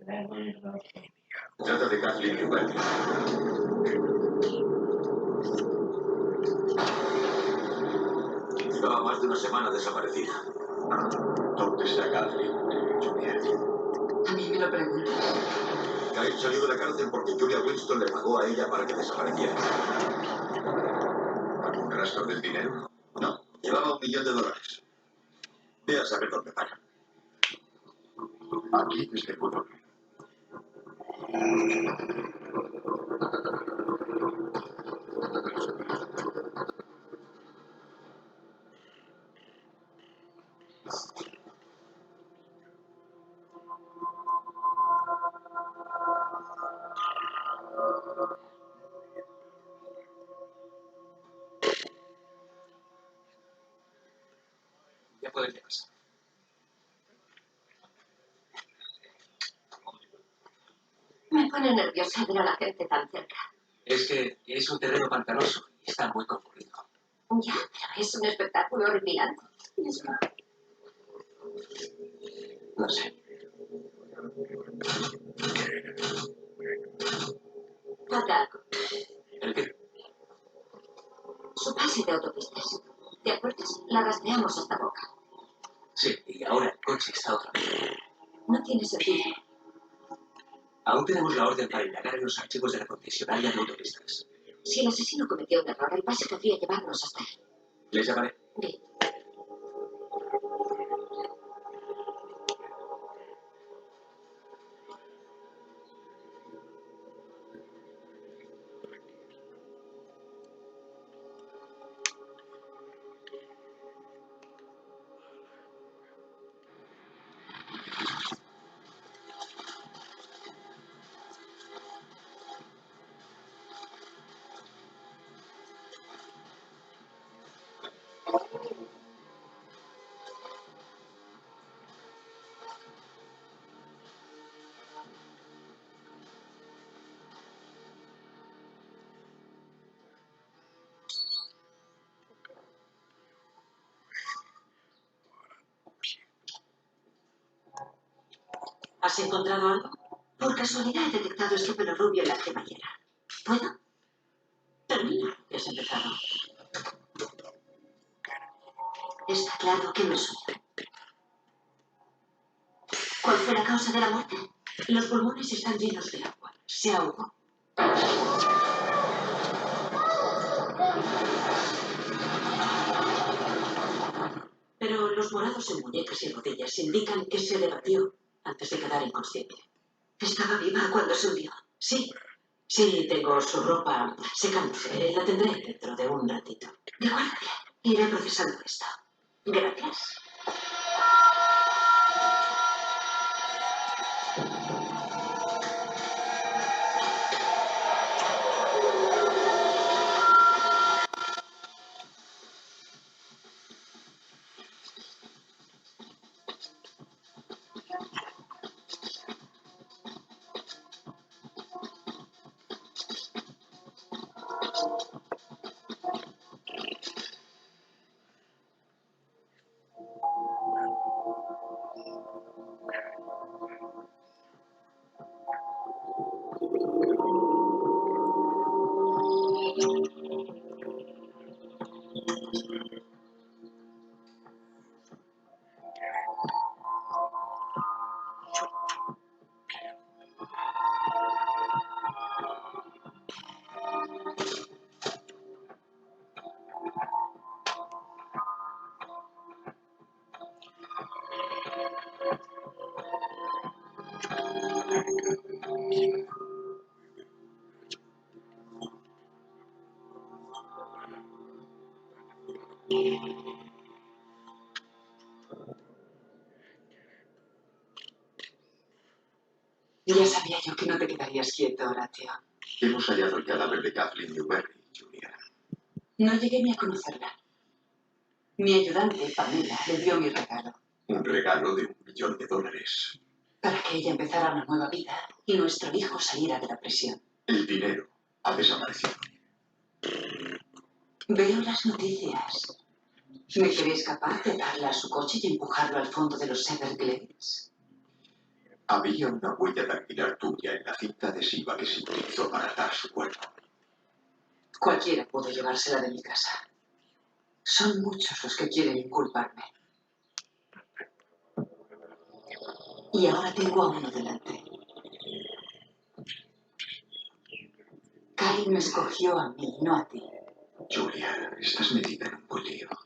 Trata de Kathleen Newberry. Llevaba más de una semana desaparecida. ¿Dónde está Kathleen, Julia? A mí me lo preguntas. Kyle salió de la cárcel porque Julia Winston le pagó a ella para que desapareciera. ¿Algún rastro del dinero? No, llevaba $1 millón. Ve a saber dónde para. Aquí desde Pudor. Ya puedes llevarse. Me pone nerviosa ver a la gente tan cerca. Es que es un terreno pantanoso y está muy concurrido. Ya, pero es un espectáculo horripilante. No sé. Falta algo. ¿El qué? Su pase de autopistas. ¿Te acuerdas? La rastreamos hasta Boca. Sí, y ahora el coche está otra vez. No tiene sentido. Aún tenemos la orden para indagar en los archivos de la concesionaria de autopistas. Si el asesino cometió un error, el pase podría llevarnos hasta él. Les llamaré. Bien. ¿Has encontrado algo? Por casualidad he detectado este pelo rubio en la cremallera. ¿Puedo? Termina. Ya has empezado. Está claro que no es suyo. ¿Cuál fue la causa de la muerte? Los pulmones están llenos de agua. Se ahogó. Pero los morados en muñecas y rodillas indican que se debatió antes de quedar inconsciente. ¿Estaba viva cuando se hundió? Sí. Sí, tengo su ropa secándose. La tendré dentro de un ratito. De acuerdo, bien. Iré procesando esto. Gracias. Ya sabía yo que no te quedarías quieto, Horatio. Hemos hallado el cadáver de Kathleen Newberry, Julia. No llegué ni a conocerla. Mi ayudante, Pamela, le dio mi regalo. Un regalo de $1 millón. Para que ella empezara una nueva vida y nuestro hijo saliera de la prisión. El dinero ha desaparecido. Veo las noticias. ¿Me crees capaz de darle a su coche y empujarlo al fondo de los Everglades? Había una huella dactilar tuya en la cinta adhesiva que se utilizó para atar su cuerpo. Cualquiera pudo llevársela de mi casa. Son muchos los que quieren inculparme. Y ahora tengo a uno delante. Cain me escogió a mí, no a ti. Julia, estás metida en un lío.